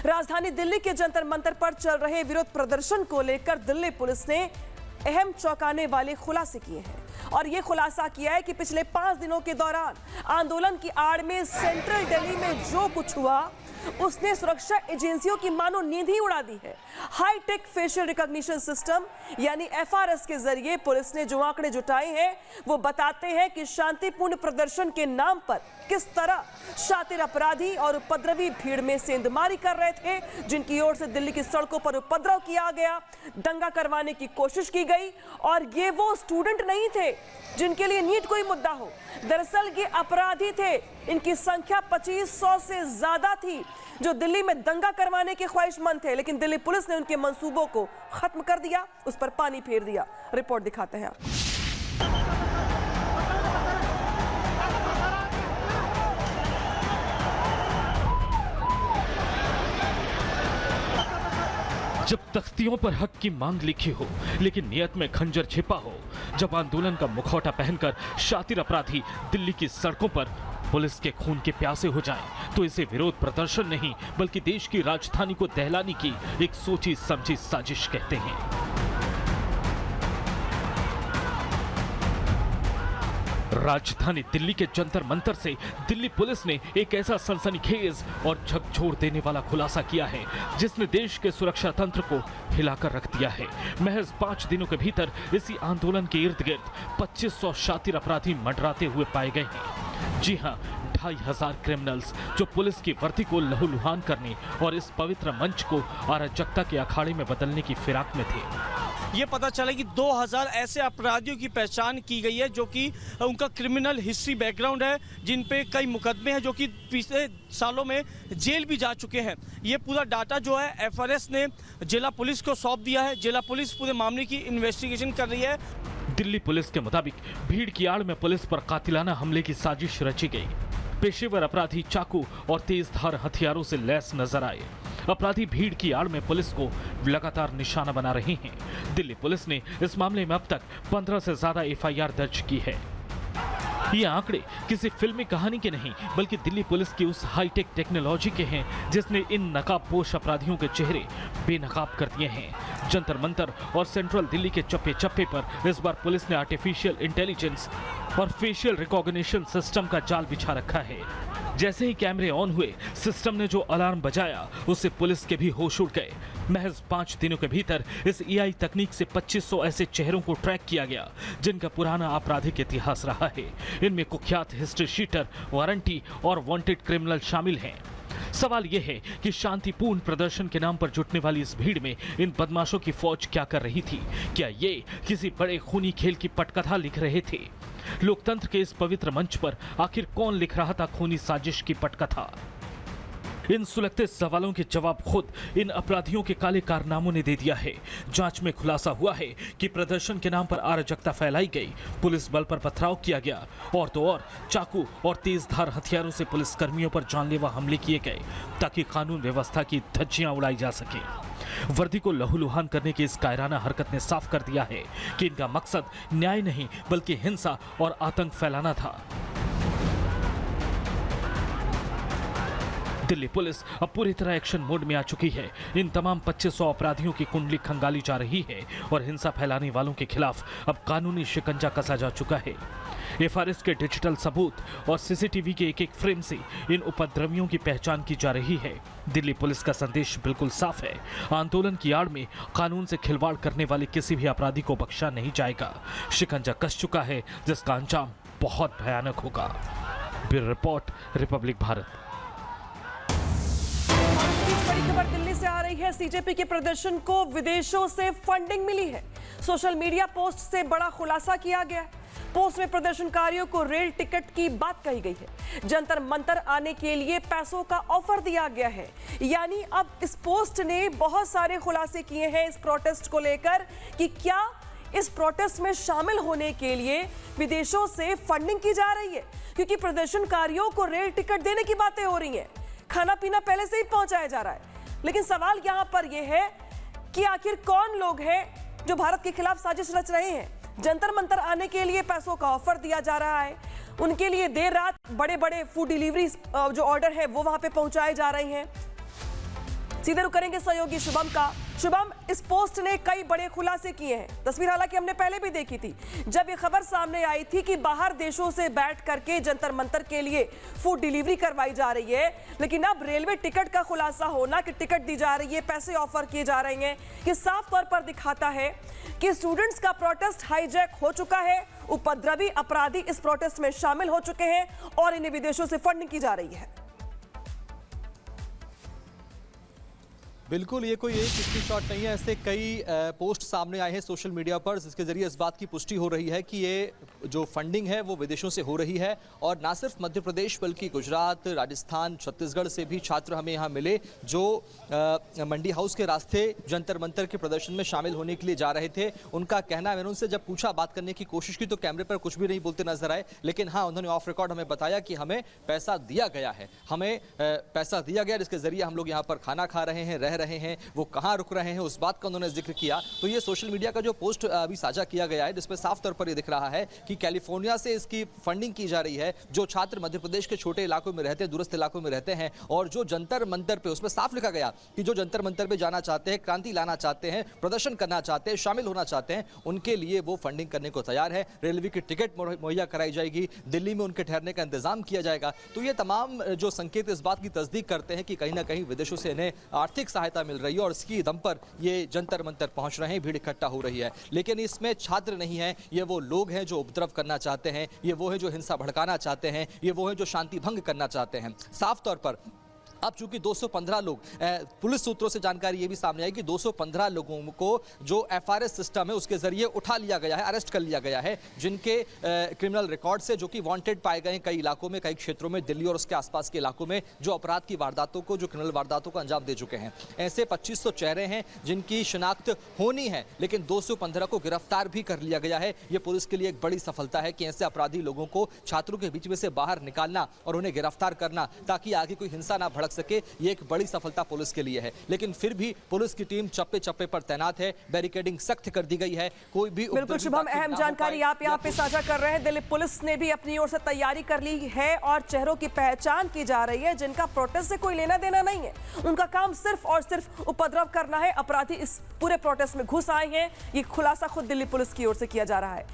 राजधानी दिल्ली के जंतर मंतर पर चल रहे विरोध प्रदर्शन को लेकर दिल्ली पुलिस ने अहम चौंकाने वाले खुलासे किए हैं और यह खुलासा किया है कि पिछले 5 दिनों के दौरान आंदोलन की आड़ में सेंट्रल दिल्ली में जो कुछ हुआ उसने सुरक्षा एजेंसियों की मानो नींद ही उड़ा दी है। हाईटेक फेशियल रिकॉग्निशन सिस्टम यानी एफआरएस के जरिए पुलिस ने जो आंकड़े जुटाए हैं वो बताते हैं कि शांतिपूर्ण प्रदर्शन के नाम पर किस तरह शातिर अपराधी और उपद्रवी भीड़ में सेंधमारी कर रहे थे, जिनकी ओर से दिल्ली की सड़कों पर उपद्रव किया गया, दंगा करवाने की कोशिश की गई। और ये वो स्टूडेंट नहीं थे जिनके लिए नीट कोई मुद्दा हो, दरअसल ये अपराधी थे। इनकी संख्या 2500 से ज्यादा थी जो दिल्ली में दंगा करवाने के ख्वाहिशमंद थे, लेकिन दिल्ली पुलिस ने उनके मंसूबों को खत्म कर दिया, उस पर पानी फेर दिया। रिपोर्ट दिखाते हैं। जब तख्तियों पर हक की मांग लिखी हो लेकिन नियत में खंजर छिपा हो, जब आंदोलन का मुखौटा पहनकर शातिर अपराधी दिल्ली की सड़कों पर पुलिस के खून के प्यासे हो जाएं, तो इसे विरोध प्रदर्शन नहीं बल्कि देश की राजधानी को दहलाने की एक सोची समझी साजिश कहते हैं। राजधानी दिल्ली के जंतर मंतर से दिल्ली पुलिस ने एक ऐसा सनसनीखेज और झकझोर देने वाला खुलासा किया है जिसने देश के सुरक्षा तंत्र को हिलाकर रख दिया है। महज 5 दिनों के भीतर इसी आंदोलन के इर्द गिर्द 2500 शातिर अपराधी मंडराते हुए पाए गए हैं। जी हां, 2500 क्रिमिनल्स जो पुलिस की वर्दी को लहूलुहान करने और इस पवित्र मंच को अराजकता के अखाड़े में बदलने की फिराक में थे। ये पता चला कि 2000 ऐसे अपराधियों की पहचान की गई है जो कि उनका क्रिमिनल हिस्ट्री बैकग्राउंड है, जिन पे कई मुकदमे हैं, जो कि पिछले सालों में जेल भी जा चुके हैं। ये पूरा डाटा जो है एफआरएस ने जिला पुलिस को सौंप दिया है। जिला पुलिस पूरे मामले की इन्वेस्टिगेशन कर रही है। दिल्ली पुलिस के मुताबिक भीड़ की आड़ में पुलिस पर कातिलाना हमले की साजिश रची गई। पेशेवर अपराधी चाकू और तेजधार हथियारों से लैस नजर आए। अपराधी भीड़ की आड़ में पुलिस को लगातार निशाना बना रहे हैं। दिल्ली पुलिस ने इस मामले में अब तक 15 से ज्यादा एफआईआर दर्ज की है। ये आंकड़े किसी फिल्मी कहानी के नहीं बल्कि दिल्ली पुलिस की उस हाईटेक टेक्नोलॉजी के हैं जिसने इन नकाबपोश अपराधियों के चेहरे बेनकाब कर दिए हैं। जंतर मंतर और सेंट्रल दिल्ली के चप्पे चप्पे पर इस बार पुलिस ने आर्टिफिशियल इंटेलिजेंस और फेशियल रिकॉग्निशन सिस्टम का जाल बिछा रखा है। जैसे ही कैमरे ऑन हुए, सिस्टम ने जो अलार्म बजाया उससे पुलिस के भी होश उड़ गए। महज 5 दिनों के भीतर इस एआई तकनीक से 2500 ऐसे चेहरों को ट्रैक किया गया जिनका पुराना आपराधिक इतिहास रहा है। इनमें कुख्यात हिस्ट्री शीटर, वारंटी और वांटेड क्रिमिनल शामिल हैं। सवाल यह है कि शांतिपूर्ण प्रदर्शन के नाम पर जुटने वाली इस भीड़ में इन बदमाशों की फौज क्या कर रही थी? क्या ये किसी बड़े खूनी खेल की पटकथा लिख रहे थे? लोकतंत्र के इस पवित्र मंच पर आखिर कौन लिख रहा था खूनी साजिश की पटकथा? इन सुलगते सवालों के जवाब खुद इन अपराधियों के काले कारनामों ने दे दिया है। जांच में खुलासा हुआ है कि प्रदर्शन के नाम पर अराजकता फैलाई गई, पुलिस बल पर पथराव किया गया और तो और चाकू और तेजधार हथियारों से पुलिस कर्मियों पर जानलेवा हमले किए गए ताकि कानून व्यवस्था की धज्जियां उड़ाई जा सके। वर्दी को लहूलुहान करने की इस कायराना हरकत ने साफ कर दिया है कि इनका मकसद न्याय नहीं बल्कि हिंसा और आतंक फैलाना था। दिल्ली पुलिस अब पूरी तरह एक्शन मोड में आ चुकी है। इन तमाम 2500 अपराधियों की कुंडली खंगाली जा रही है और हिंसा फैलाने वालों के खिलाफ अब कानूनी शिकंजा कसा जा चुका है। एफआरएस के डिजिटल सबूत और सीसीटीवी के एक फ्रेम से इन उपद्रवियों की पहचान की जा रही है। दिल्ली पुलिस का संदेश बिल्कुल साफ है, आंदोलन की आड़ में कानून से खिलवाड़ करने वाले किसी भी अपराधी को बख्शा नहीं जाएगा। शिकंजा कस चुका है जिसका अंजाम बहुत भयानक होगा। Bureau report, Republic Bharat. बड़ी खबर दिल्ली से आ रही है। सीजेपी के प्रदर्शन को विदेशों से फंडिंग मिली है। सोशल मीडिया पोस्ट से बड़ा खुलासा किया गया। पोस्ट में प्रदर्शनकारियों को रेल टिकट की बात कही गई है। जंतर मंतर आने के लिए पैसों का ऑफर दिया गया है। यानी अब इस पोस्ट ने बहुत सारे खुलासे किए हैं इस प्रोटेस्ट को लेकर कि क्या इस प्रोटेस्ट में शामिल होने के लिए विदेशों से फंडिंग की जा रही है, क्योंकि प्रदर्शनकारियों को रेल टिकट देने की बातें हो रही हैं, खाना पीना पहले से ही पहुंचाया जा रहा है। लेकिन सवाल यहां पर यह है कि आखिर कौन लोग हैं जो भारत के खिलाफ साजिश रच रहे हैं। जंतर मंतर आने के लिए पैसों का ऑफर दिया जा रहा है, उनके लिए देर रात बड़े बड़े फूड डिलीवरी जो ऑर्डर है वो वहां पे पहुंचाए जा रहे हैं। सीधे रुख करेंगे सहयोगी शुभम का। शुभम, इस पोस्ट ने कई बड़े खुलासे किए हैं। तस्वीर हालांकि हमने पहले भी देखी थी जब ये खबर सामने आई थी कि बाहर देशों से बैठ करके जंतर मंतर के लिए फूड डिलीवरी करवाई जा रही है, लेकिन अब रेलवे टिकट का खुलासा होना कि टिकट दी जा रही है, पैसे ऑफर किए जा रहे हैं, ये साफ तौर पर दिखाता है कि स्टूडेंट्स का प्रोटेस्ट हाईजैक हो चुका है। उपद्रवी अपराधी इस प्रोटेस्ट में शामिल हो चुके हैं और इन्हें विदेशों से फंडिंग की जा रही है। बिल्कुल, ये कोई एक स्क्रीनशॉट नहीं है, ऐसे कई पोस्ट सामने आए हैं सोशल मीडिया पर जिसके जरिए इस बात की पुष्टि हो रही है कि ये जो फंडिंग है वो विदेशों से हो रही है। और ना सिर्फ मध्य प्रदेश बल्कि गुजरात, राजस्थान, छत्तीसगढ़ से भी छात्र हमें यहाँ मिले जो मंडी हाउस के रास्ते जंतर मंतर के प्रदर्शन में शामिल होने के लिए जा रहे थे। उनका कहना है, मैंने उनसे जब पूछा, बात करने की कोशिश की तो कैमरे पर कुछ भी नहीं बोलते नजर आए, लेकिन हाँ उन्होंने ऑफ रिकॉर्ड हमें बताया कि हमें पैसा दिया गया है, हमें पैसा दिया गया जिसके जरिए हम लोग यहाँ पर खाना खा रहे हैं, रहे हैं, वो कहां रुक रहे हैं, उस बात का उन्होंने जिक्र किया। तो ये सोशल मीडिया का जो पोस्ट अभी साझा किया गया है जिसमें साफ तौर पर ये दिख रहा है कि कैलिफोर्निया से इसकी फंडिंग की जा रही है। जो छात्र मध्य प्रदेश के छोटे इलाकों में रहते हैं, दूरस्थ इलाकों में रहते हैं और जो जंतर मंतर पे, उसमें साफ लिखा गया कि जो जंतर मंतर पे जाना चाहते हैं, क्रांति लाना चाहते हैं, प्रदर्शन करना चाहते हैं, शामिल होना चाहते हैं, उनके लिए वो फंडिंग करने को तैयार है। रेलवे की टिकट मुहैया कराई जाएगी, दिल्ली में उनके ठहरने का इंतजाम किया जाएगा। तो ये तमाम जो संकेत इस बात की तस्दीक करते हैं कि कहीं ना कहीं विदेशों से इन्हें आर्थिक सहायता मिल रही है और इसकी दम पर ये जंतर मंतर पहुंच रहे हैं, भीड़ इकट्ठा हो रही है। लेकिन इसमें छात्र नहीं है, ये वो लोग हैं जो उपद्रव करना चाहते हैं, ये वो है जो हिंसा भड़काना चाहते हैं, ये वो है जो शांति भंग करना चाहते हैं। साफ तौर पर अब चूंकि 215 लोग, पुलिस सूत्रों से जानकारी ये भी सामने आई कि 215 लोगों को जो एफआरएस सिस्टम है उसके जरिए उठा लिया गया है, अरेस्ट कर लिया गया है, जिनके क्रिमिनल रिकॉर्ड से जो कि वांटेड पाए गए हैं कई इलाकों में, कई क्षेत्रों में, दिल्ली और उसके आसपास के इलाकों में, जो अपराध की वारदातों को, जो क्रिमिनल वारदातों को अंजाम दे चुके हैं। ऐसे 2500 चेहरे हैं जिनकी शिनाख्त होनी है, लेकिन 215 को गिरफ्तार भी कर लिया गया है। ये पुलिस के लिए एक बड़ी सफलता है कि ऐसे अपराधी लोगों को छात्रों के बीच में से बाहर निकालना और उन्हें गिरफ्तार करना ताकि आगे कोई हिंसा ना भड़क सके, ये एक बड़ी सफलता पुलिस के लिए है। लेकिन फिर भी पुलिस की टीम चप्पे चप्पे पर तैनात है, बैरिकेडिंग सख्त कर दी गई है, कोई भी बिल्कुल शुभम, अहम जानकारी आप यहाँ पे साझा कर रहे हैं। दिल्ली पुलिस ने भी अपनी ओर से तैयारी कर ली है और चेहरों की पहचान की जा रही है जिनका प्रोटेस्ट से कोई लेना देना नहीं है, उनका काम सिर्फ और सिर्फ उपद्रव करना है। अपराधी इस पूरे प्रोटेस्ट में घुस आए हैं, ये खुलासा खुद दिल्ली पुलिस की ओर से किया जा रहा है।